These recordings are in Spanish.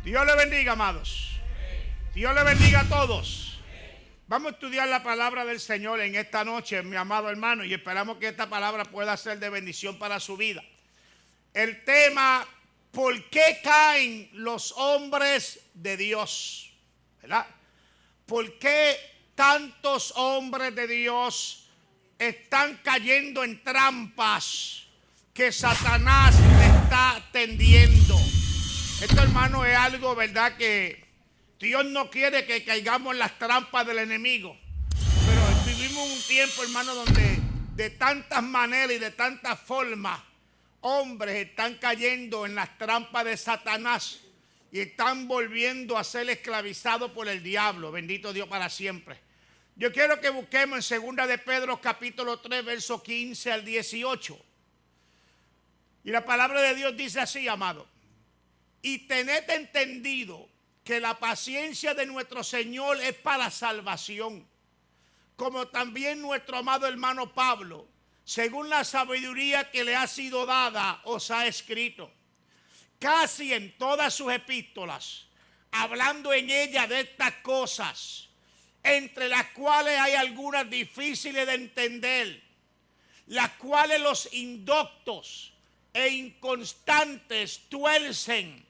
Dios le bendiga, amados. Dios le bendiga a todos. Vamos a estudiar la palabra del Señor en esta noche, mi amado hermano, y esperamos que esta palabra pueda ser de bendición para su vida. El tema: ¿por qué caen los hombres de Dios? ¿Verdad? ¿Por qué tantos hombres de Dios están cayendo en trampas que Satanás le está tendiendo? Esto, hermano, es algo, ¿verdad?, que Dios no quiere que caigamos en las trampas del enemigo. Pero vivimos un tiempo, hermano, donde de tantas maneras y de tantas formas hombres están cayendo en las trampas de Satanás y están volviendo a ser esclavizados por el diablo. Bendito Dios para siempre. Yo quiero que busquemos en 2 de Pedro capítulo 3, verso 15 al 18. Y la palabra de Dios dice así, amado: y tened entendido que la paciencia de nuestro Señor es para salvación, como también nuestro amado hermano Pablo, según la sabiduría que le ha sido dada, os ha escrito, casi en todas sus epístolas, hablando en ellas de estas cosas, entre las cuales hay algunas difíciles de entender, las cuales los indoctos e inconstantes tuercen,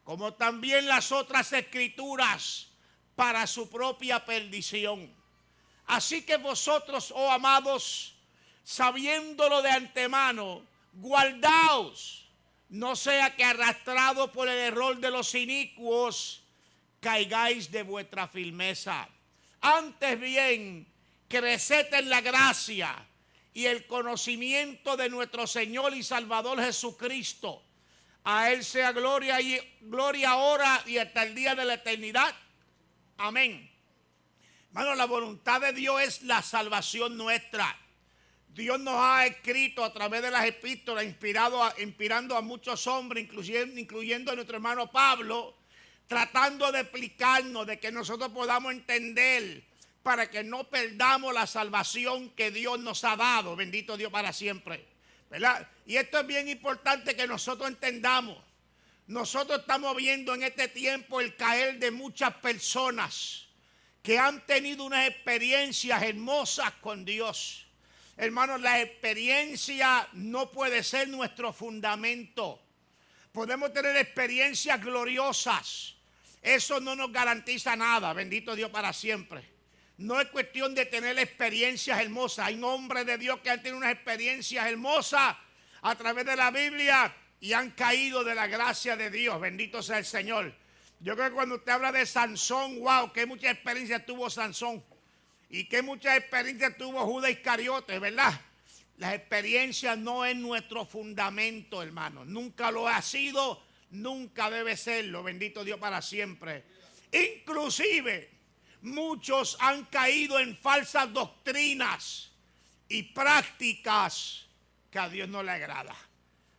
como también las otras escrituras, para su propia perdición. Así que vosotros, oh amados, sabiéndolo de antemano, guardaos, no sea que arrastrados por el error de los inicuos, caigáis de vuestra firmeza. Antes bien, creced en la gracia y el conocimiento de nuestro Señor y Salvador Jesucristo. A Él sea gloria ahora y hasta el día de la eternidad. Amén. Hermano, la voluntad de Dios es la salvación nuestra. Dios nos ha escrito a través de las epístolas, inspirando a muchos hombres, incluyendo a nuestro hermano Pablo, tratando de explicarnos, de que nosotros podamos entender, para que no perdamos la salvación que Dios nos ha dado. Bendito Dios para siempre, ¿verdad? Y esto es bien importante que nosotros entendamos. Nosotros estamos viendo en este tiempo el caer de muchas personas que han tenido unas experiencias hermosas con Dios. Hermanos, la experiencia no puede ser nuestro fundamento. Podemos tener experiencias gloriosas. Eso no nos garantiza nada. Bendito Dios para siempre. No es cuestión de tener experiencias hermosas. Hay hombres de Dios que han tenido unas experiencias hermosas a través de la Biblia y han caído de la gracia de Dios. Bendito sea el Señor. Yo creo que cuando usted habla de Sansón, wow, qué mucha experiencia tuvo Sansón. Y qué mucha experiencia tuvo Judas Iscariote, ¿verdad? Las experiencias no es nuestro fundamento, hermano. Nunca lo ha sido, nunca debe serlo. Bendito Dios para siempre. Inclusive, muchos han caído en falsas doctrinas y prácticas que a Dios no le agrada.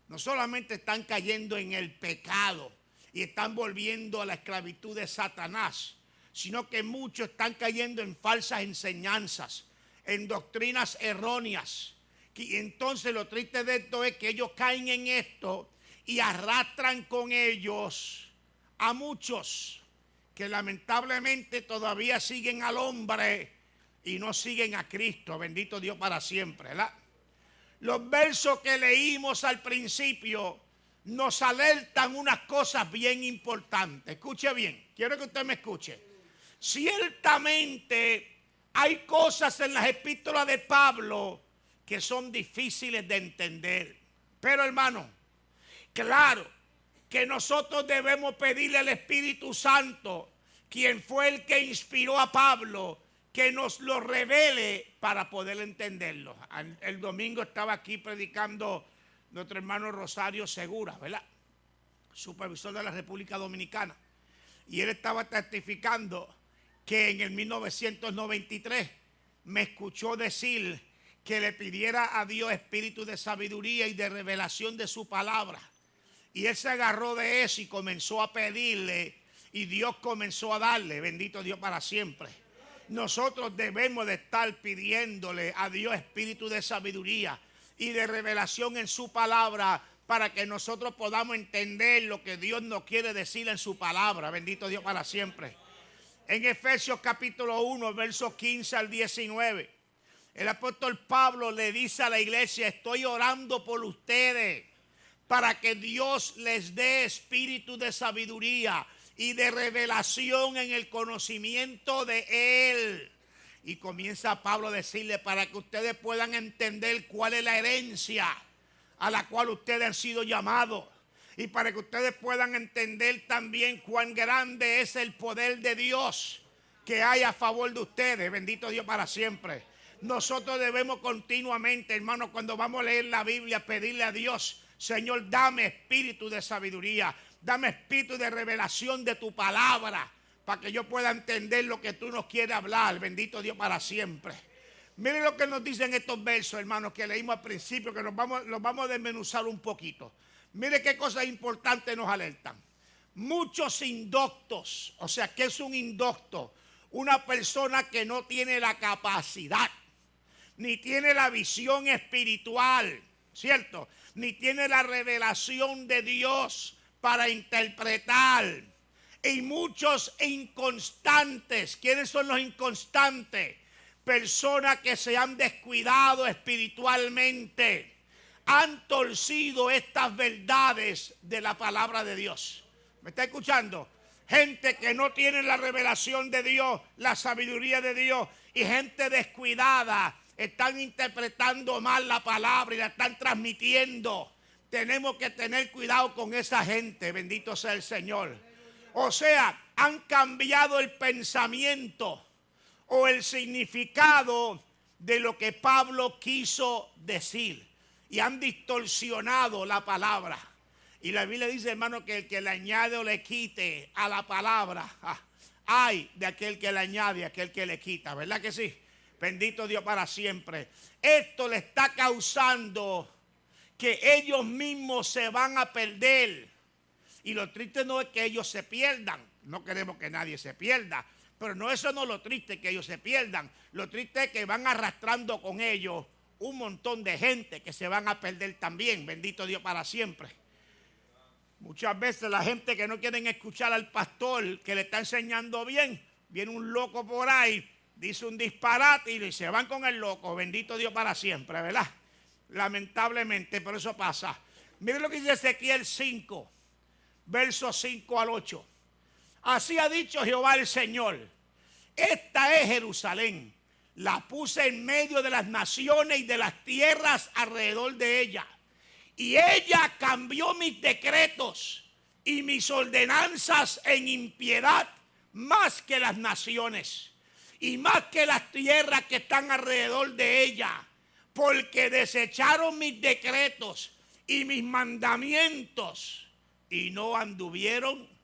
No solamente están cayendo en el pecado y están volviendo a la esclavitud de Satanás, sino que muchos están cayendo en falsas enseñanzas, en doctrinas erróneas. Y entonces lo triste de esto es que ellos caen en esto y arrastran con ellos a muchos que lamentablemente todavía siguen al hombre y no siguen a Cristo. Bendito Dios para siempre, ¿verdad? Los versos que leímos al principio nos alertan unas cosas bien importantes. Escuche bien, quiero que usted me escuche. Ciertamente hay cosas en las epístolas de Pablo que son difíciles de entender. Pero, hermano, claro que nosotros debemos pedirle al Espíritu Santo, quien fue el que inspiró a Pablo, que nos lo revele para poder entenderlo. El domingo estaba aquí predicando nuestro hermano Rosario Segura, ¿verdad? Supervisor de la República Dominicana. Y él estaba testificando que en el 1993 me escuchó decir que le pidiera a Dios espíritu de sabiduría y de revelación de su palabra. Y él se agarró de eso y comenzó a pedirle, y Dios comenzó a darle. Bendito Dios para siempre. Nosotros debemos de estar pidiéndole a Dios espíritu de sabiduría y de revelación en su palabra, para que nosotros podamos entender lo que Dios nos quiere decir en su palabra. Bendito Dios para siempre. En Efesios capítulo 1, versos 15 al 19, el apóstol Pablo le dice a la iglesia: estoy orando por ustedes para que Dios les dé espíritu de sabiduría y de revelación en el conocimiento de Él. Y comienza Pablo a decirle: para que ustedes puedan entender cuál es la herencia a la cual ustedes han sido llamados. Y para que ustedes puedan entender también cuán grande es el poder de Dios que hay a favor de ustedes. Bendito Dios para siempre. Nosotros debemos continuamente, hermanos, cuando vamos a leer la Biblia, pedirle a Dios: Señor, dame espíritu de sabiduría, dame espíritu de revelación de tu palabra, para que yo pueda entender lo que tú nos quieres hablar. Bendito Dios para siempre. Miren lo que nos dicen estos versos, hermanos, que leímos al principio, que los vamos a desmenuzar un poquito. Mire qué cosas importantes nos alertan. Muchos indoctos, o sea, ¿qué es un indocto? Una persona que no tiene la capacidad, ni tiene la visión espiritual, ¿cierto? Ni tiene la revelación de Dios para interpretar. Y muchos inconstantes. ¿Quiénes son los inconstantes? Personas que se han descuidado espiritualmente, han torcido estas verdades de la palabra de Dios. ¿Me está escuchando? Gente que no tiene la revelación de Dios, la sabiduría de Dios, y gente descuidada, están interpretando mal la palabra y la están transmitiendo. Tenemos que tener cuidado con esa gente. Bendito sea el Señor. O sea, han cambiado el pensamiento o el significado de lo que Pablo quiso decir, y han distorsionado la palabra. Y la Biblia dice, hermano, que el que le añade o le quite a la palabra, ay de aquel que le añade, aquel que le quita. ¿Verdad que sí? Bendito Dios para siempre. Esto le está causando que ellos mismos se van a perder. Y lo triste no es que ellos se pierdan. No queremos que nadie se pierda. Pero no, eso no es lo triste, que ellos se pierdan. Lo triste es que van arrastrando con ellos un montón de gente que se van a perder también. Bendito Dios para siempre. Muchas veces la gente que no quieren escuchar al pastor que le está enseñando bien, viene un loco por ahí, dice un disparate y se van con el loco. Bendito Dios para siempre, ¿verdad? Lamentablemente, pero eso pasa. Miren lo que dice Ezequiel 5, versos 5 al 8. Así ha dicho Jehová el Señor: esta es Jerusalén, la puse en medio de las naciones y de las tierras alrededor de ella. Y ella cambió mis decretos y mis ordenanzas en impiedad más que las naciones y más que las tierras que están alrededor de ella, porque desecharon mis decretos y mis mandamientos y no anduvieron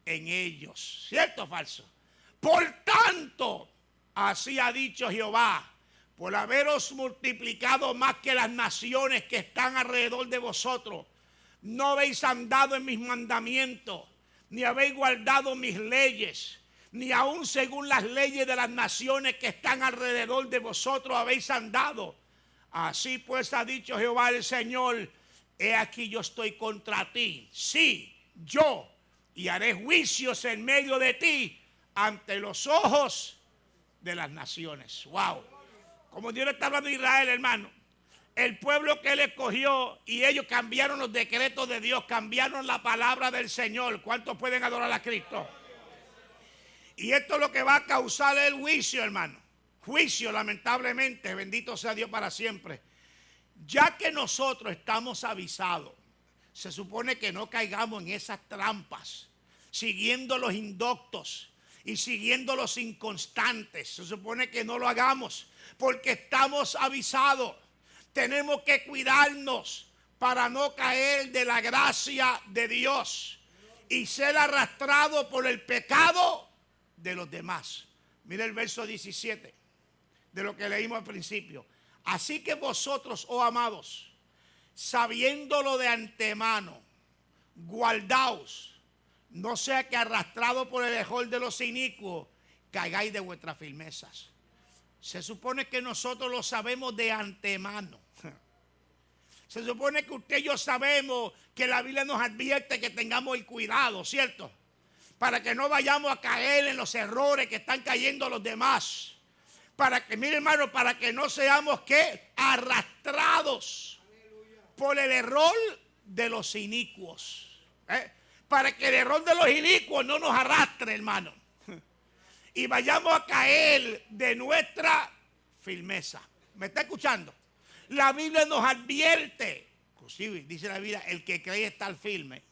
en ellos. ¿Cierto o falso? Por tanto, así ha dicho Jehová: por haberos multiplicado más que las naciones que están alrededor de vosotros, no habéis andado en mis mandamientos, ni habéis guardado mis leyes, ni aun según las leyes de las naciones que están alrededor de vosotros habéis andado. Así pues ha dicho Jehová el Señor: he aquí yo estoy contra ti, sí, yo, y haré juicios en medio de ti ante los ojos de las naciones. Wow. Como Dios le está hablando a Israel, hermano. El pueblo que él escogió, y ellos cambiaron los decretos de Dios, cambiaron la palabra del Señor. ¿Cuántos pueden adorar a Cristo? Y esto es lo que va a causar el juicio, hermano. Juicio, lamentablemente. Bendito sea Dios para siempre. Ya que nosotros estamos avisados, se supone que no caigamos en esas trampas, siguiendo los indoctos y siguiendo los inconstantes. Se supone que no lo hagamos, porque estamos avisados. Tenemos que cuidarnos para no caer de la gracia de Dios y ser arrastrados por el pecado de los demás. Mira el verso 17 de lo que leímos al principio. Así que vosotros, oh amados, sabiéndolo de antemano, guardaos, no sea que arrastrado por el error de los inicuos caigáis de vuestras firmezas. Se supone que nosotros lo sabemos de antemano. Se supone que usted y yo sabemos que la Biblia nos advierte que tengamos el cuidado, ¿cierto? Para que no vayamos a caer en los errores que están cayendo los demás. Para que, mire hermano, para que no seamos ¿qué? Arrastrados por el error de los inicuos. Para que el error de los inicuos no nos arrastre, hermano. Y vayamos a caer de nuestra firmeza. ¿Me está escuchando? La Biblia nos advierte, inclusive dice la Biblia, el que cree estar firme,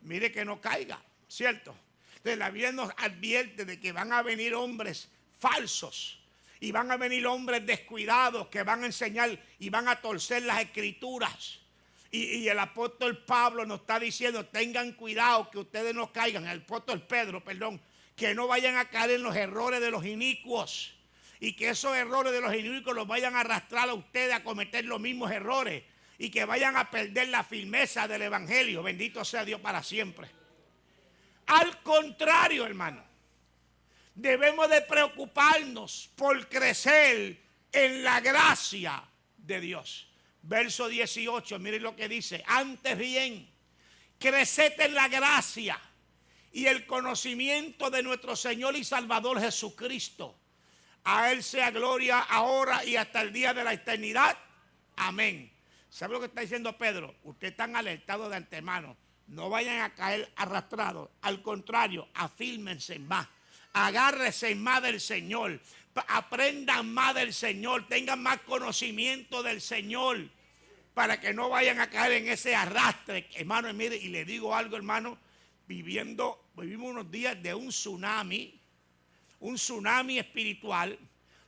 mire que no caiga, ¿cierto? Entonces la Biblia nos advierte de que van a venir hombres falsos y van a venir hombres descuidados que van a enseñar y van a torcer las escrituras. Y el apóstol Pablo nos está diciendo, tengan cuidado que ustedes no caigan, el apóstol Pedro, perdón, que no vayan a caer en los errores de los inicuos. Y que esos errores de los inicuos los vayan a arrastrar a ustedes a cometer los mismos errores. Y que vayan a perder la firmeza del evangelio. Bendito sea Dios para siempre. Al contrario, hermano, debemos de preocuparnos por crecer en la gracia de Dios. Verso 18, miren lo que dice. Antes bien, creced en la gracia y el conocimiento de nuestro Señor y Salvador Jesucristo. A Él sea gloria ahora y hasta el día de la eternidad. Amén. ¿Sabe lo que está diciendo Pedro? Ustedes están alertados de antemano. No vayan a caer arrastrados. Al contrario, afírmense más. Agárrense más del Señor. Aprendan más del Señor. Tengan más conocimiento del Señor. Para que no vayan a caer en ese arrastre. Hermano, mire, y le digo algo, hermano. Vivimos unos días de un tsunami espiritual,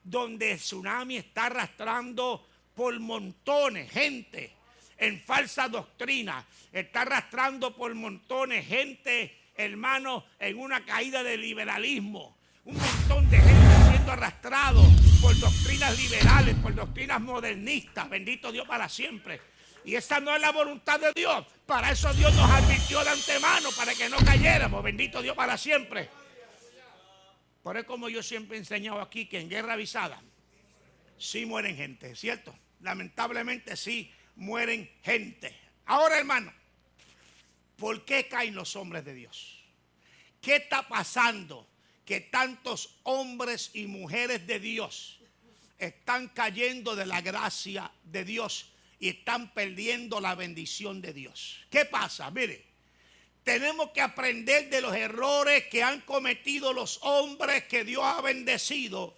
donde el tsunami está arrastrando por montones gente en falsa doctrina, está arrastrando por montones gente, hermano, en una caída de liberalismo, un montón de gente siendo arrastrado por doctrinas liberales, por doctrinas modernistas, bendito Dios para siempre. Y esa no es la voluntad de Dios. Para eso Dios nos advirtió de antemano, para que no cayéramos, bendito Dios para siempre. Por eso, como yo siempre he enseñado aquí, que en guerra avisada sí mueren gente, ¿cierto? Lamentablemente sí mueren gente. Ahora, hermano, ¿por qué caen los hombres de Dios? ¿Qué está pasando? Que tantos hombres y mujeres de Dios están cayendo de la gracia de Dios y están perdiendo la bendición de Dios. ¿Qué pasa? Mire. Tenemos que aprender de los errores que han cometido los hombres que Dios ha bendecido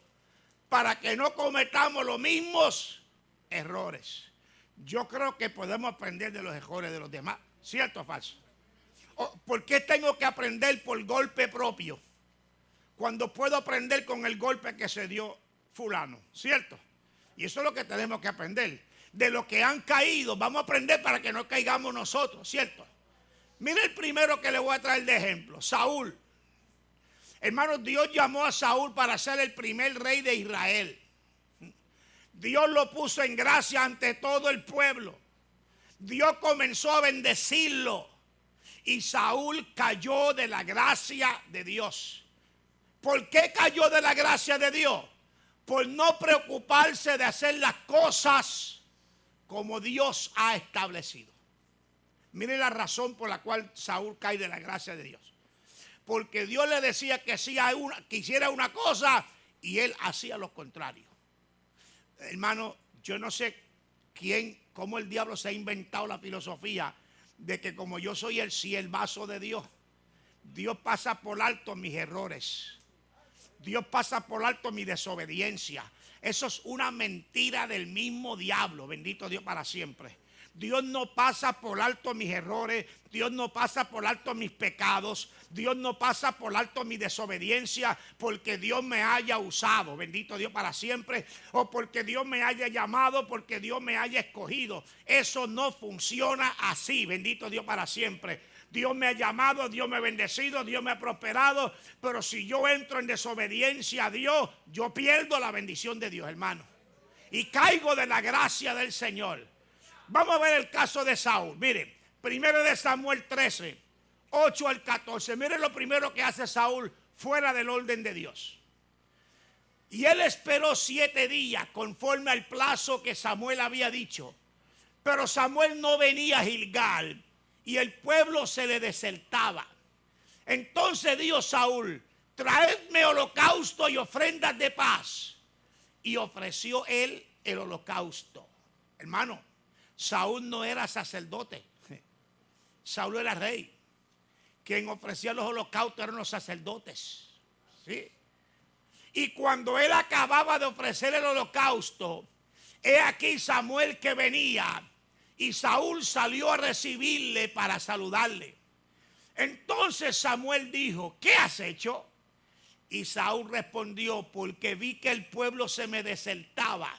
para que no cometamos los mismos errores. Yo creo que podemos aprender de los errores de los demás. ¿Cierto o falso? ¿Por qué tengo que aprender por golpe propio cuando puedo aprender con el golpe que se dio fulano? ¿Cierto? Y eso es lo que tenemos que aprender. De los que han caído, vamos a aprender para que no caigamos nosotros. ¿Cierto? Mire el primero que le voy a traer de ejemplo, Saúl. Hermanos, Dios llamó a Saúl para ser el primer rey de Israel. Dios lo puso en gracia ante todo el pueblo. Dios comenzó a bendecirlo. Y Saúl cayó de la gracia de Dios. ¿Por qué cayó de la gracia de Dios? Por no preocuparse de hacer las cosas como Dios ha establecido. Mire la razón por la cual Saúl cae de la gracia de Dios. Porque Dios le decía que hiciera una cosa y él hacía lo contrario. Hermano, yo no sé cómo el diablo se ha inventado la filosofía de que como yo soy el siervazo de Dios, Dios pasa por alto mis errores. Dios pasa por alto mi desobediencia. Eso es una mentira del mismo diablo. Bendito Dios para siempre. Dios no pasa por alto mis errores, Dios no pasa por alto mis pecados, Dios no pasa por alto mi desobediencia porque Dios me haya usado, bendito Dios para siempre, o porque Dios me haya llamado, porque Dios me haya escogido. Eso no funciona así, bendito Dios para siempre. Dios me ha llamado, Dios me ha bendecido, Dios me ha prosperado, pero si yo entro en desobediencia a Dios, yo pierdo la bendición de Dios, hermano, y caigo de la gracia del Señor. Vamos a ver el caso de Saúl. Miren, 1 de Samuel 13, 8 al 14. Miren lo primero que hace Saúl fuera del orden de Dios. Y él esperó 7 días conforme al plazo que Samuel había dicho. Pero Samuel no venía a Gilgal y el pueblo se le desertaba. Entonces dijo Saúl: traedme holocausto y ofrendas de paz. Y ofreció él el holocausto. Hermano, Saúl no era sacerdote. Saúl era rey. Quien ofrecía los holocaustos eran los sacerdotes. ¿Sí? Y cuando él acababa de ofrecer el holocausto, he aquí Samuel que venía, y Saúl salió a recibirle para saludarle. Entonces Samuel dijo: ¿qué has hecho? Y Saúl respondió: porque vi que el pueblo se me desertaba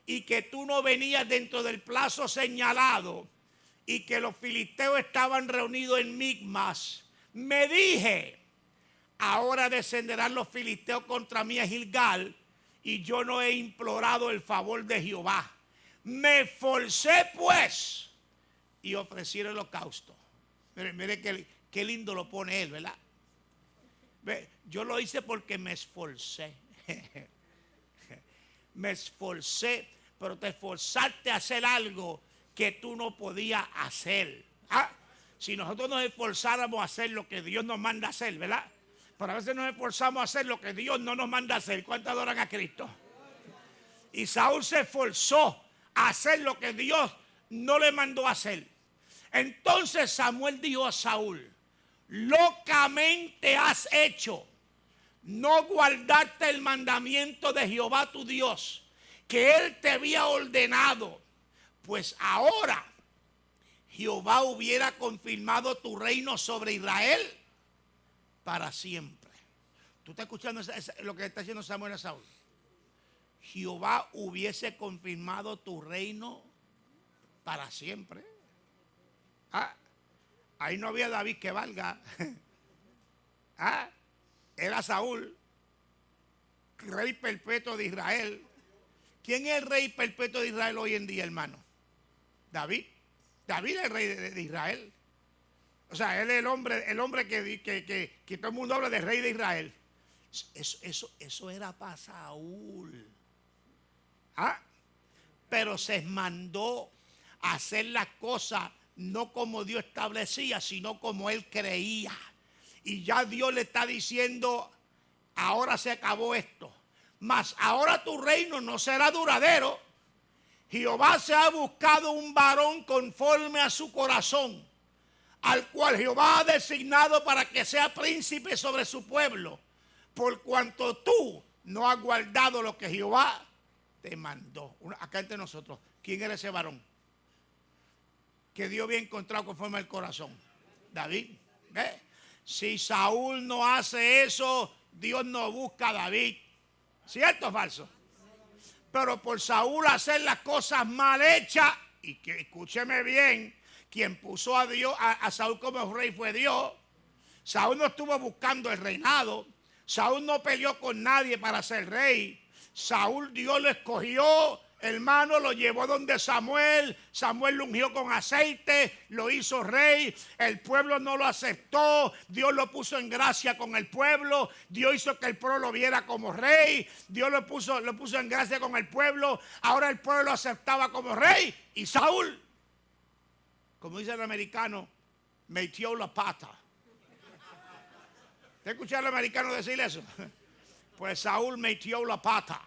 y que tú no venías dentro del plazo señalado y que los filisteos estaban reunidos en Micmas. Me dije: ahora descenderán los filisteos contra mí a Gilgal, y yo no he implorado el favor de Jehová. Me esforcé pues y ofrecí el holocausto. Mire qué lindo lo pone él, ¿verdad? Yo lo hice porque me esforcé. Me esforcé, pero te esforzaste a hacer algo que tú no podías hacer. Si nosotros nos esforzáramos a hacer lo que Dios nos manda a hacer, ¿verdad? Pero a veces nos esforzamos a hacer lo que Dios no nos manda a hacer. ¿Cuántos adoran a Cristo? Y Saúl se esforzó a hacer lo que Dios no le mandó a hacer. Entonces Samuel dijo a Saúl: locamente has hecho no guardarte el mandamiento de Jehová tu Dios, que él te había ordenado, pues ahora Jehová hubiera confirmado tu reino sobre Israel para siempre. ¿Tú estás escuchando lo que está haciendo Samuel a Saúl? Jehová hubiese confirmado tu reino para siempre. Ahí no había David que valga. Era Saúl, rey perpetuo de Israel. ¿Quién es el rey perpetuo de Israel hoy en día, hermano? David. David es el rey de Israel. O sea, él es el hombre que todo el mundo habla de rey de Israel. Eso era para Saúl. Pero se mandó a hacer las cosas no como Dios establecía, sino como él creía. Y ya Dios le está diciendo: ahora se acabó esto. Mas ahora tu reino no será duradero. Jehová se ha buscado un varón conforme a su corazón, al cual Jehová ha designado para que sea príncipe sobre su pueblo, por cuanto tú no has guardado lo que Jehová te mandó. Acá entre nosotros, ¿quién era ese varón que Dios había encontrado conforme al corazón? David. Si Saúl no hace eso, Dios no busca a David. ¿Cierto o falso? Pero por Saúl hacer las cosas mal hechas, y que escúcheme bien, quien puso a Saúl como rey fue Dios. Saúl no estuvo buscando el reinado. Saúl no peleó con nadie para ser rey. Saúl, Dios lo escogió, hermano, lo llevó donde Samuel. Samuel lo ungió con aceite, lo hizo rey. El pueblo no lo aceptó. Dios lo puso en gracia con el pueblo. Dios hizo que el pueblo lo viera como rey. Dios lo puso en gracia con el pueblo. Ahora el pueblo lo aceptaba como rey. Y Saúl, como dice el americano, metió la pata. ¿Te escucharon al americano decir eso? Pues Saúl metió la pata.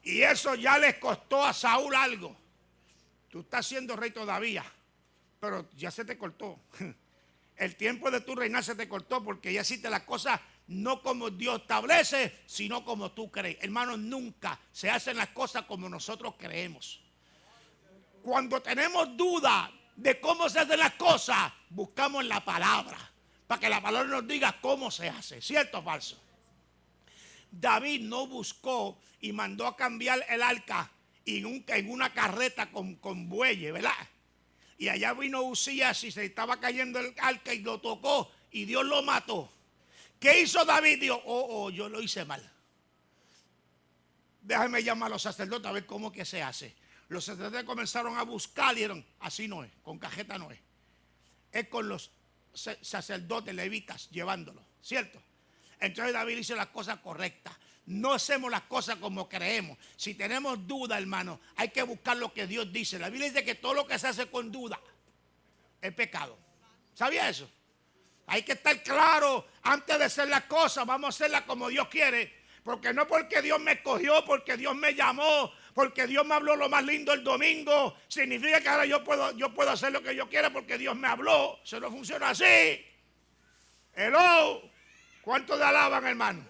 Y eso ya les costó a Saúl algo. Tú estás siendo rey todavía, pero ya se te cortó. El tiempo de tu reinar se te cortó porque ya hiciste las cosas no como Dios establece, sino como tú crees. Hermanos, nunca se hacen las cosas como nosotros creemos. Cuando tenemos duda de cómo se hacen las cosas, buscamos la palabra, para que la palabra nos diga cómo se hace. ¿Cierto o falso? David no buscó y mandó a cambiar el arca en una carreta con bueyes, ¿verdad? Y allá vino Usías y se estaba cayendo el arca y lo tocó y Dios lo mató. ¿Qué hizo David? Dijo: yo lo hice mal. Déjame llamar a los sacerdotes a ver cómo que se hace. Los sacerdotes comenzaron a buscar y dijeron: así no es, con cajeta no es. Es con los sacerdotes levitas llevándolo, ¿cierto? Entonces David hizo las cosas correctas. no hacemos las cosas como creemos. Si tenemos duda, hermano, hay que buscar lo que Dios dice. La Biblia dice que todo lo que se hace con duda es pecado. ¿Sabía eso? Hay que estar claro antes de hacer las cosas. Vamos a hacerlas como Dios quiere. Porque no porque Dios me escogió, porque Dios me llamó, porque Dios me habló lo más lindo el domingo, significa que ahora yo puedo hacer lo que yo quiera porque Dios me habló. Eso no funciona así. Hello. ¿Cuántos le alaban, hermano?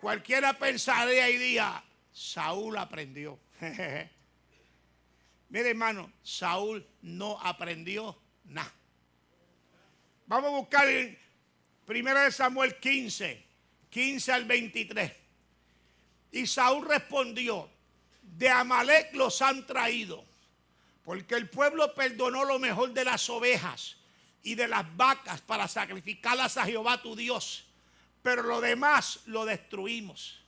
Cualquiera pensaría y diría, Saúl aprendió. Mire, hermano, Saúl no aprendió nada. Vamos a buscar en 1 Samuel 15 al 23. Y Saúl respondió, de Amalec los han traído, porque el pueblo perdonó lo mejor de las ovejas y de las vacas para sacrificarlas a Jehová tu Dios, pero lo demás lo destruimos.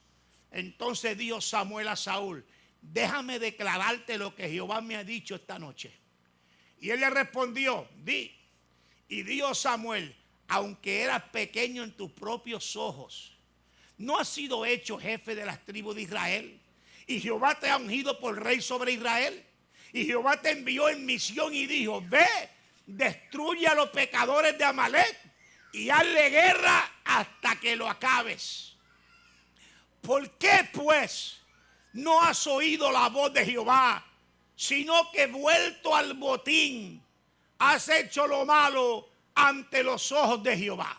Entonces dijo Samuel a Saúl, déjame declararte lo que Jehová me ha dicho esta noche. Y él le respondió, di. Y dijo Samuel, aunque eras pequeño en tus propios ojos, ¿no has sido hecho jefe de las tribus de Israel? Y Jehová te ha ungido por rey sobre Israel. Y Jehová te envió en misión y dijo, ve, destruye a los pecadores de Amalec y hazle guerra hasta que lo acabes. ¿Por qué pues no has oído la voz de Jehová, sino que vuelto al botín has hecho lo malo ante los ojos de Jehová?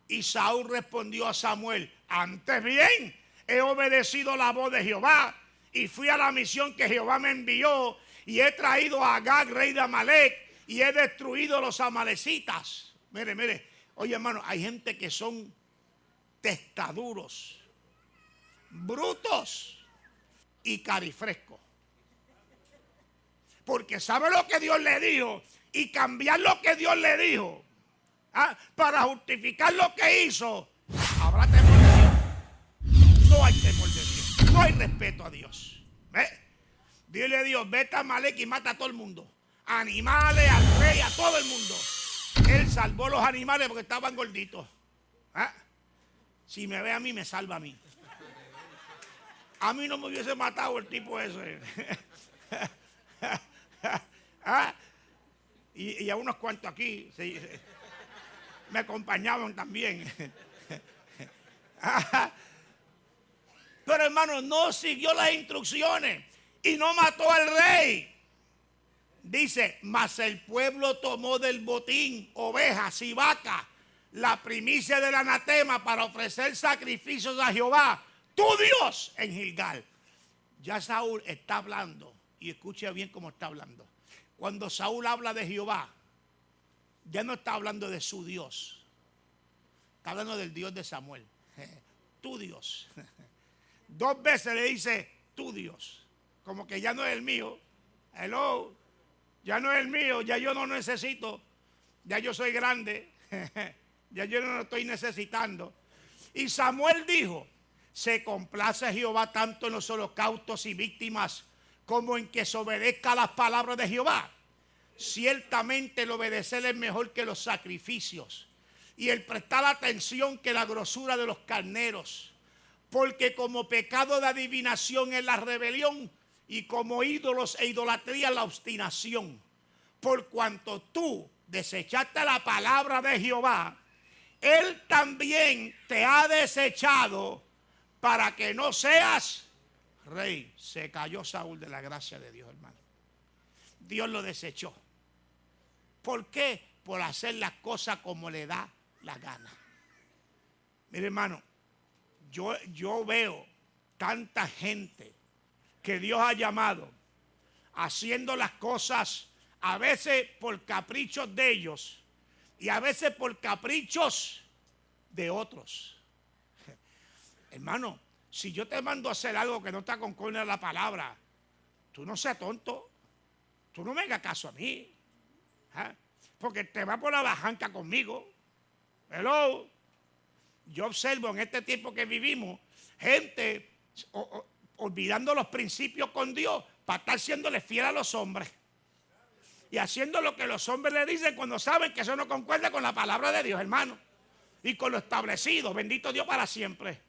Y Saúl respondió a Samuel, antes bien he obedecido la voz de Jehová y fui a la misión que Jehová me envió y he traído a Agag, rey de Amalec, y he destruido a los amalecitas. Mire, oye hermano, hay gente que son testaduros, brutos y carifrescos. Porque sabe lo que Dios le dijo y cambiar lo que Dios le dijo para justificar lo que hizo. Habrá temor de Dios. No hay temor de Dios. No hay respeto a Dios. Dile a Dios, vete a Amalec y mata a todo el mundo. Animales, al rey, a todo el mundo. Él salvó los animales porque estaban gorditos. Si me ve a mí, me salva a mí. A mí no me hubiese matado el tipo ese. Y a unos cuantos aquí me acompañaban también. Pero hermano, no siguió las instrucciones y no mató al rey. Dice, mas el pueblo tomó del botín ovejas y vacas, la primicia del anatema, para ofrecer sacrificios a Jehová, tu Dios, en Gilgal. Ya Saúl está hablando, y escuche bien cómo está hablando. Cuando Saúl habla de Jehová, ya no está hablando de su Dios, está hablando del Dios de Samuel. Tu Dios. 2 veces le dice tu Dios, como que ya no es el mío. Hello, ya no es el mío, ya yo no necesito, ya yo soy grande, ya yo no lo estoy necesitando. Y Samuel dijo, se complace Jehová tanto en los holocaustos y víctimas como en que se obedezca a las palabras de Jehová. Ciertamente el obedecer es mejor que los sacrificios y el prestar atención que la grosura de los carneros, porque como pecado de adivinación es la rebelión y como ídolos e idolatría la obstinación. Por cuanto tú desechaste la palabra de Jehová, Él también te ha desechado para que no seas rey. Se cayó Saúl de la gracia de Dios, hermano. Dios lo desechó. ¿Por qué? Por hacer las cosas como le da la gana. Mire, hermano, yo veo tanta gente que Dios ha llamado haciendo las cosas a veces por caprichos de ellos y a veces por caprichos de otros. Hermano, si yo te mando a hacer algo que no está conforme a la palabra, tú no seas tonto, tú no me hagas caso a mí, porque te va por la bajanca conmigo. Hello. Yo observo en este tiempo que vivimos gente olvidando los principios con Dios para estar siéndole fiel a los hombres y haciendo lo que los hombres le dicen cuando saben que eso no concuerda con la palabra de Dios, hermano, y con lo establecido. Bendito Dios para siempre.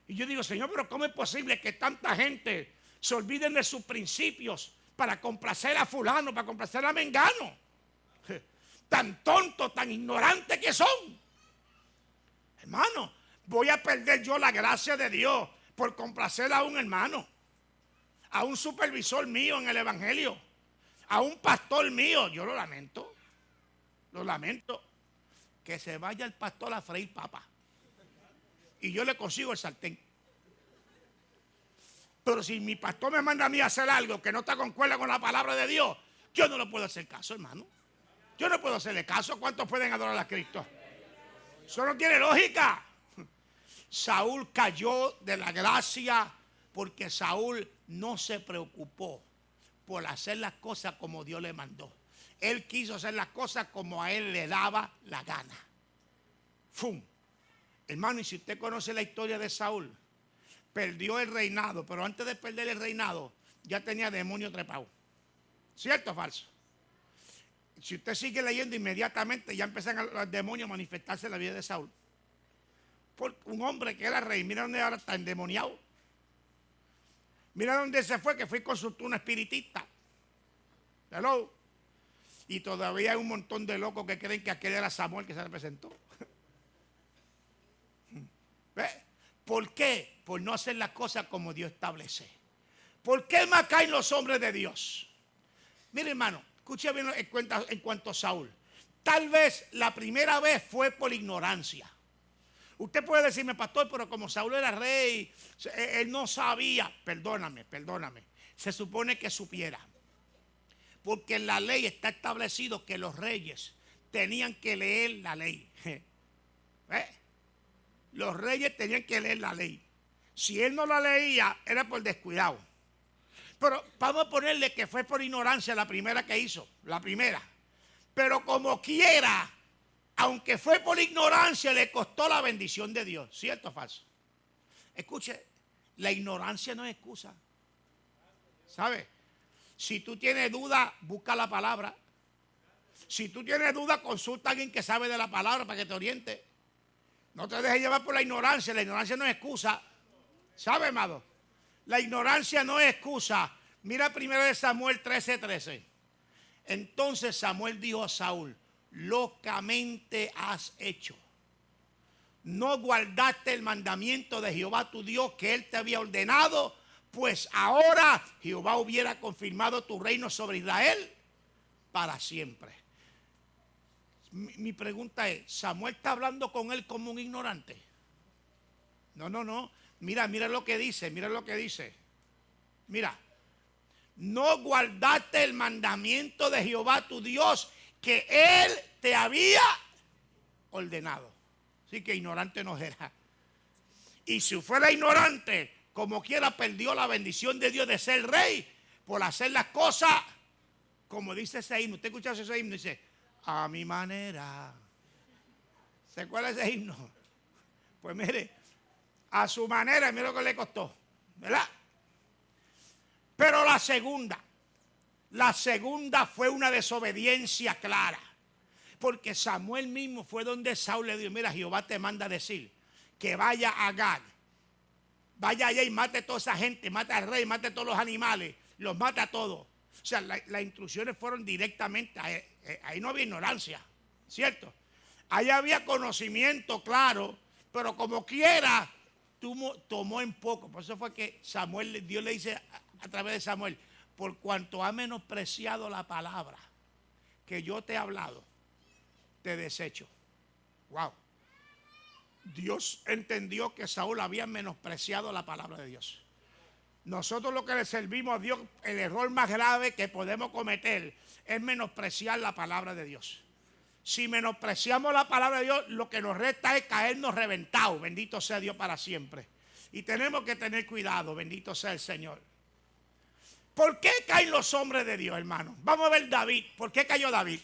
Y yo digo, Señor, pero ¿cómo es posible que tanta gente se olviden de sus principios para complacer a fulano, para complacer a mengano? Tan tontos, tan ignorantes que son. Hermano, voy a perder yo la gracia de Dios por complacer a un hermano, a un supervisor mío en el evangelio, a un pastor mío. Yo lo lamento, lo lamento. Que se vaya el pastor a freír papa y yo le consigo el sartén. Pero si mi pastor me manda a mí a hacer algo que no está concuerda con la palabra de Dios, yo no le puedo hacer caso, hermano. Yo no puedo hacerle caso. ¿Cuántos pueden adorar a Cristo? Eso no tiene lógica. Saúl cayó de la gracia porque Saúl no se preocupó por hacer las cosas como Dios le mandó. Él quiso hacer las cosas como a él le daba la gana. ¡Fum! Hermano, y si usted conoce la historia de Saúl, perdió el reinado, pero antes de perder el reinado, ya tenía demonio trepado. ¿Cierto o falso? Si usted sigue leyendo, inmediatamente ya empiezan los demonios a manifestarse en la vida de Saúl. Por un hombre que era rey, mira dónde ahora está endemoniado. Mira dónde se fue, que fue y consultó un espiritista. Hello. Y todavía hay un montón de locos que creen que aquel era Samuel que se le presentó. ¿Ve? ¿Por qué? Por no hacer las cosas como Dios establece. ¿Por qué más caen los hombres de Dios? Mire, hermano, escuche bien en cuanto a Saúl. Tal vez la primera vez fue por ignorancia. Usted puede decirme, pastor, pero como Saúl era rey, él no sabía. Perdóname. Se supone que supiera. Porque en la ley está establecido que los reyes tenían que leer la ley. Los reyes tenían que leer la ley. Si él no la leía, era por descuidado. Pero vamos a ponerle que fue por ignorancia la primera que hizo. La primera. Pero como quiera, aunque fue por ignorancia, le costó la bendición de Dios. ¿Cierto o falso? Escuche, la ignorancia no es excusa. ¿Sabe? Si tú tienes duda, busca la palabra. Si tú tienes duda, consulta a alguien que sabe de la palabra para que te oriente. No te dejes llevar por la ignorancia. La ignorancia no es excusa. ¿Sabe, amado? La ignorancia no es excusa. Mira 1 Samuel 13:13. Entonces Samuel dijo a Saúl: locamente has hecho. No guardaste el mandamiento de Jehová tu Dios que él te había ordenado, pues ahora Jehová hubiera confirmado tu reino sobre Israel para siempre. Mi pregunta es, ¿Samuel está hablando con él como un ignorante? No. Mira lo que dice, Mira, no guardaste el mandamiento de Jehová tu Dios que él te había ordenado. Así que ignorante no era. Y si fuera ignorante, como quiera perdió la bendición de Dios de ser rey por hacer las cosas como dice ese himno. ¿Usted escucha ese himno? Dice, a mi manera. ¿Se acuerda ese himno? Pues mire, a su manera, mire lo que le costó, ¿verdad? Pero la segunda fue una desobediencia clara. Porque Samuel mismo fue donde Saúl le dijo, mira, Jehová te manda a decir que vaya a Gad. Vaya allá y mate a toda esa gente, mate al rey, mate a todos los animales, los mata a todos. O sea, las instrucciones fueron directamente, ahí no había ignorancia, ¿cierto? Ahí había conocimiento, claro, pero como quiera, tomó en poco. Por eso fue que Dios le dice a través de Samuel, por cuanto ha menospreciado la palabra que yo te he hablado, te desecho. Wow. Dios entendió que Saúl había menospreciado la palabra de Dios. Nosotros lo que le servimos a Dios, el error más grave que podemos cometer es menospreciar la palabra de Dios. Si menospreciamos la palabra de Dios, lo que nos resta es caernos reventados. Bendito sea Dios para siempre. Y tenemos que tener cuidado, bendito sea el Señor. ¿Por qué caen los hombres de Dios, hermano? Vamos a ver David. ¿Por qué cayó David?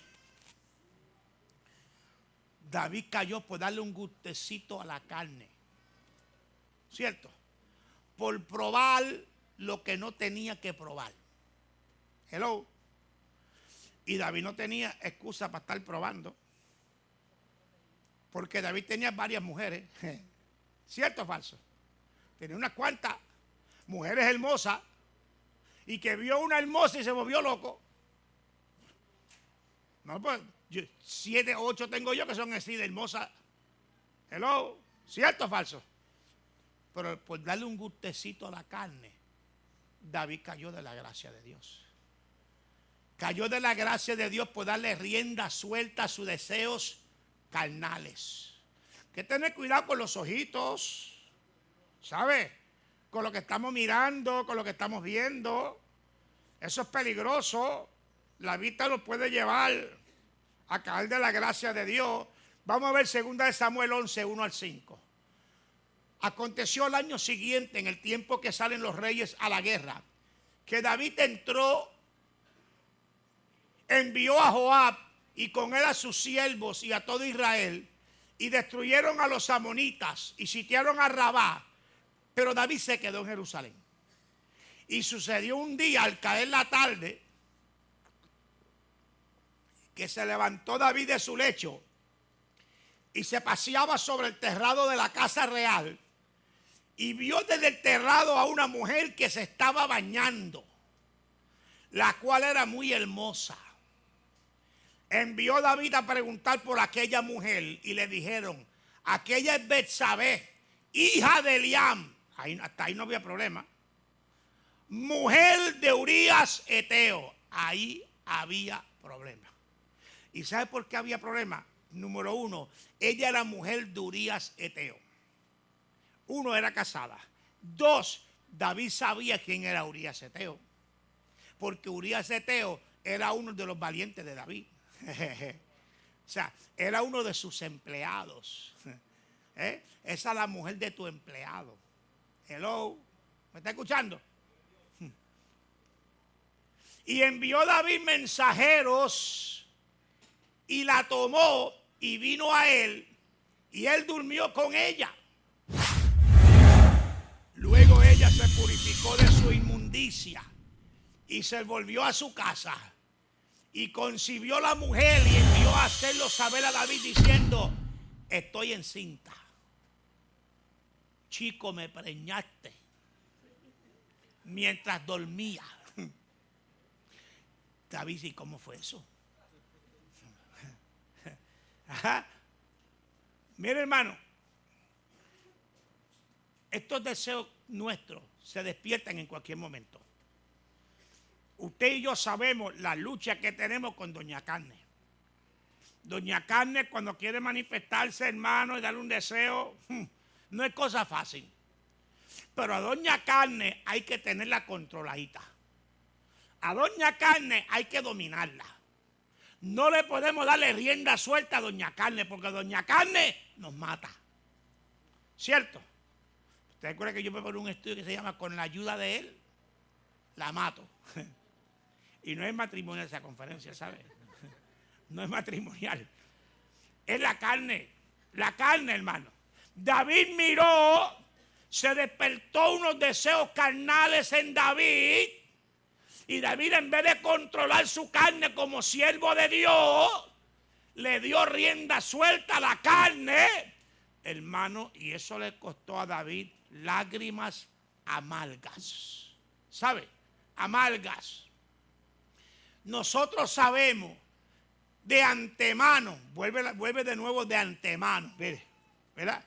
David cayó por darle un gustecito a la carne. ¿Cierto? Por probar lo que no tenía que probar. Hello. Y David no tenía excusa para estar probando. Porque David tenía varias mujeres. ¿Cierto o falso? tenía unas cuantas mujeres hermosas y que vio una hermosa y se volvió loco. No, pues 7, 8 tengo yo que son así de hermosas. Hello, ¿cierto o falso? Pero por darle un gustecito a la carne, David cayó de la gracia de Dios. Cayó de la gracia de Dios por darle rienda suelta a sus deseos carnales. Hay que tener cuidado con los ojitos, ¿sabe? Con lo que estamos mirando, con lo que estamos viendo. Eso es peligroso. La vista nos puede llevar a caer de la gracia de Dios. Vamos a ver 2 Samuel 11, 1 al 5. Aconteció el año siguiente, en el tiempo que salen los reyes a la guerra, que David envió a Joab y con él a sus siervos y a todo Israel, y destruyeron a los amonitas y sitiaron a Rabá, pero David se quedó en Jerusalén. Y sucedió un día, al caer la tarde, que se levantó David de su lecho y se paseaba sobre el terrado de la casa real, y vio desde el terrado a una mujer que se estaba bañando, la cual era muy hermosa. Envió David a preguntar por aquella mujer y le dijeron: aquella es Betsabé, hija de Eliam. Hasta ahí no había problema. Mujer de Urías Eteo. Ahí había problema. ¿Y sabe por qué había problema? Número 1, ella era mujer de Urías Eteo. 1, era casada. 2, David sabía quién era Urías Eteo, porque Urías Eteo era uno de los valientes de David. O sea, era uno de sus empleados. Esa es la mujer de tu empleado. Hello, ¿me está escuchando? Y envió David mensajeros y la tomó y vino a él, y él durmió con ella. Luego ella se purificó de su inmundicia y se volvió a su casa. Y concibió la mujer y envió a hacerlo saber a David diciendo: estoy encinta. Chico, me preñaste mientras dormía. David, ¿y cómo fue eso? Ajá. Mire, hermano, estos deseos nuestros se despiertan en cualquier momento. Usted y yo sabemos la lucha que tenemos con Doña Carne. Doña Carne, cuando quiere manifestarse, hermano, y darle un deseo, no es cosa fácil. Pero a Doña Carne hay que tenerla controladita. A Doña Carne hay que dominarla. No le podemos darle rienda suelta a Doña Carne, porque Doña Carne nos mata. ¿Cierto? ¿Usted recuerda que yo me pongo un estudio que se llama Con la ayuda de él, la mato? Y no es matrimonial esa conferencia, ¿sabe? No es matrimonial. Es la carne, hermano. David miró, se despertó unos deseos carnales en David. Y David, en vez de controlar su carne como siervo de Dios, le dio rienda suelta a la carne, hermano, y eso le costó a David lágrimas amargas. ¿Sabe? Amargas. Nosotros sabemos de antemano, vuelve de nuevo de antemano, ¿verdad?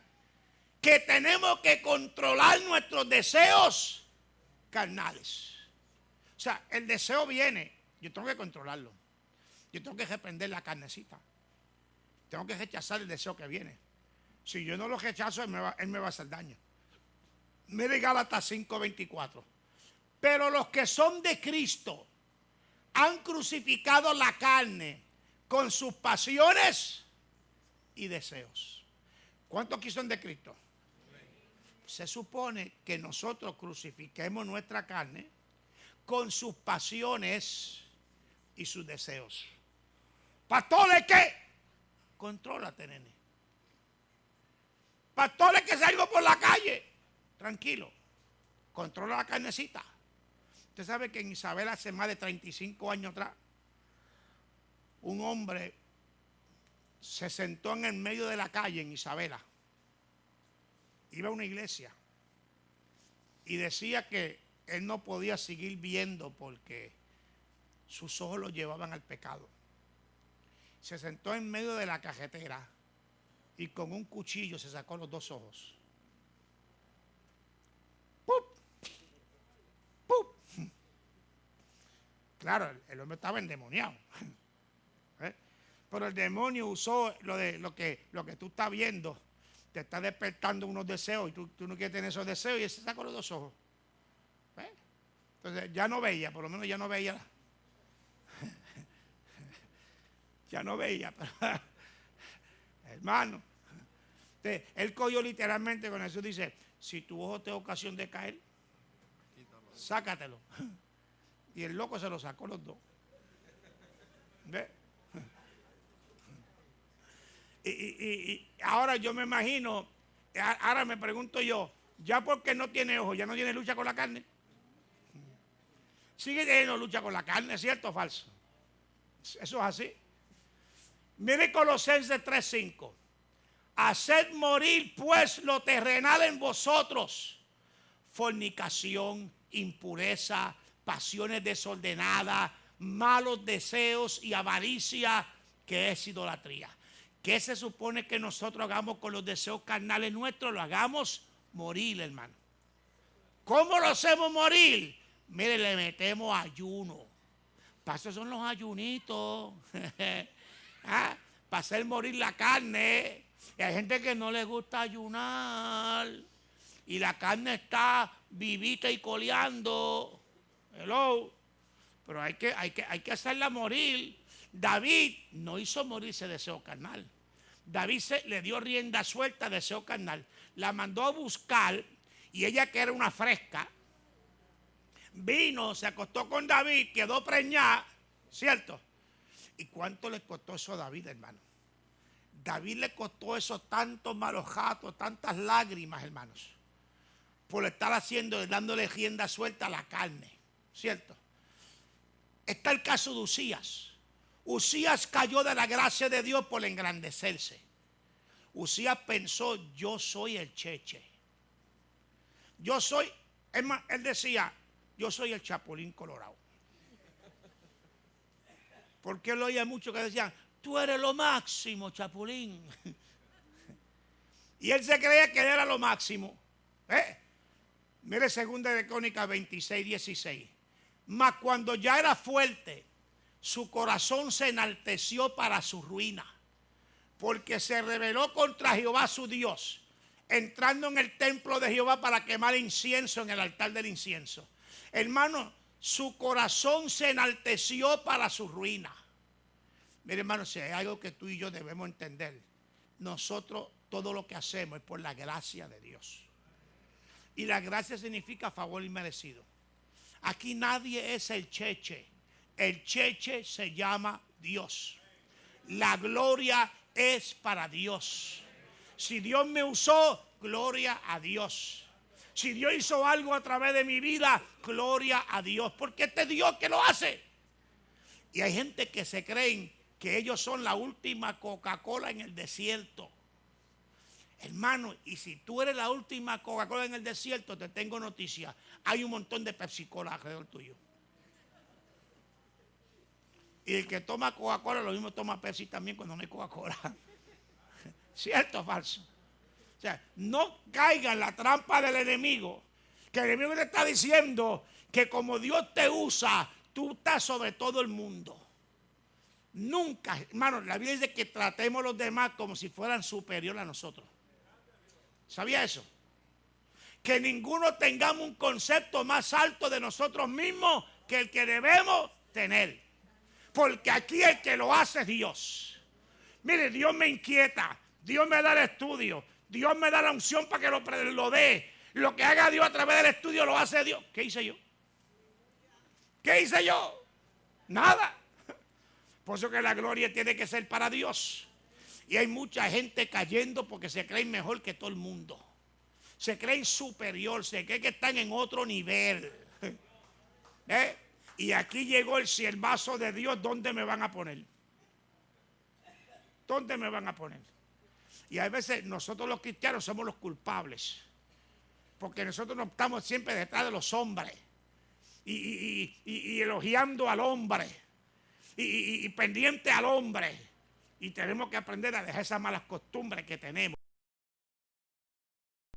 Que tenemos que controlar nuestros deseos carnales. O sea, el deseo viene, yo tengo que controlarlo. Yo tengo que reprender la carnecita. Tengo que rechazar el deseo que viene. Si yo no lo rechazo, él me va a hacer daño. Mire Gálatas 5:24. Pero los que son de Cristo han crucificado la carne con sus pasiones y deseos. ¿Cuántos aquí son de Cristo? Se supone que nosotros crucifiquemos nuestra carne con sus pasiones y sus deseos. Pastores, ¿qué? Contrólate, nene. Pastores, que salgo por la calle. Tranquilo. Controla la carnecita. Usted sabe que en Isabel, hace más de 35 años atrás, un hombre se sentó en el medio de la calle en Isabela. Iba a una iglesia. y decía que él no podía seguir viendo porque sus ojos lo llevaban al pecado. Se sentó en medio de la cajetera y con un cuchillo se sacó los dos ojos. ¡Pup! ¡Pup! Claro, el hombre estaba endemoniado. Pero el demonio usó lo que tú estás viendo. Te está despertando unos deseos y tú no quieres tener esos deseos y él se sacó los dos ojos. Entonces ya no veía, por lo menos ya no veía. Ya no veía. Hermano. Él cogió literalmente con eso. Dice, si tu ojo te da ocasión de caer, sácatelo. Y el loco se lo sacó los dos. ¿Ves? Y ahora yo me imagino, ahora me pregunto yo, ya porque no tiene ojo, ya no tiene lucha con la carne. Sigue teniendo lucha con la carne, ¿cierto o falso? Eso es así. Mire Colosenses 3:5. Haced morir pues lo terrenal en vosotros: fornicación, impureza, pasiones desordenadas, malos deseos y avaricia, que es idolatría. ¿Qué se supone que nosotros hagamos con los deseos carnales nuestros? Lo hagamos morir, hermano. ¿Cómo lo hacemos morir? Mire, le metemos ayuno. Para eso son los ayunitos. ¿Ah? Para hacer morir la carne. Y hay gente que no le gusta ayunar. Y la carne está vivita y coleando. Hello. Pero hay que hacerla morir. David no hizo morir ese deseo carnal. David le dio rienda suelta a deseo carnal. La mandó a buscar y ella, que era una fresca, vino, se acostó con David, quedó preñada, ¿cierto? ¿Y cuánto le costó eso a David, hermano? David le costó eso tantos malos jatos, tantas lágrimas, hermanos, por estar haciendo, dándole rienda suelta a la carne, ¿cierto? Está el caso de Usías. Usías cayó de la gracia de Dios por engrandecerse. Usías pensó, yo soy el cheche. Yo soy, él decía, yo soy el Chapulín Colorado. Porque él oía mucho que decían, tú eres lo máximo, Chapulín. Y él se creía que él era lo máximo. Mire 2 de Crónicas 26:16. Mas cuando ya era fuerte, su corazón se enalteció para su ruina, porque se rebeló contra Jehová su Dios, entrando en el templo de Jehová para quemar incienso en el altar del incienso. Hermano, su corazón se enalteció para su ruina. Mire, hermano, si hay algo que tú y yo debemos entender, nosotros todo lo que hacemos es por la gracia de Dios. Y la gracia significa favor inmerecido. Aquí nadie es el cheche. El cheche se llama Dios. La gloria es para Dios. Si Dios me usó, gloria a Dios. Si Dios hizo algo a través de mi vida, gloria a Dios. Porque este Dios que lo hace. Y hay gente que se creen que ellos son la última Coca-Cola en el desierto. Hermano, y si tú eres la última Coca-Cola en el desierto, te tengo noticia. Hay un montón de Pepsi-Cola alrededor tuyo. Y el que toma Coca-Cola, lo mismo toma Pepsi también cuando no hay Coca-Cola. ¿Cierto o falso? O sea, no caiga en la trampa del enemigo. Que el enemigo te está diciendo que como Dios te usa, tú estás sobre todo el mundo. Nunca, hermano, la Biblia dice que tratemos a los demás como si fueran superiores a nosotros. ¿Sabía eso? Que ninguno tengamos un concepto más alto de nosotros mismos que el que debemos tener. Porque aquí el que lo hace es Dios. Mire, Dios me inquieta. Dios me da el estudio. Dios me da la unción para que lo dé. Lo que haga Dios a través del estudio lo hace Dios. ¿Qué hice yo? ¿Qué hice yo? Nada. Por eso que la gloria tiene que ser para Dios. Y hay mucha gente cayendo porque se creen mejor que todo el mundo. Se creen superior, se creen que están en otro nivel. Y aquí llegó el siervazo de Dios. ¿Dónde me van a poner? ¿Dónde me van a poner? Y a veces nosotros los cristianos somos los culpables. porque nosotros no estamos siempre detrás de los hombres y elogiando al hombre y pendiente al hombre. Y tenemos que aprender a dejar esas malas costumbres que tenemos.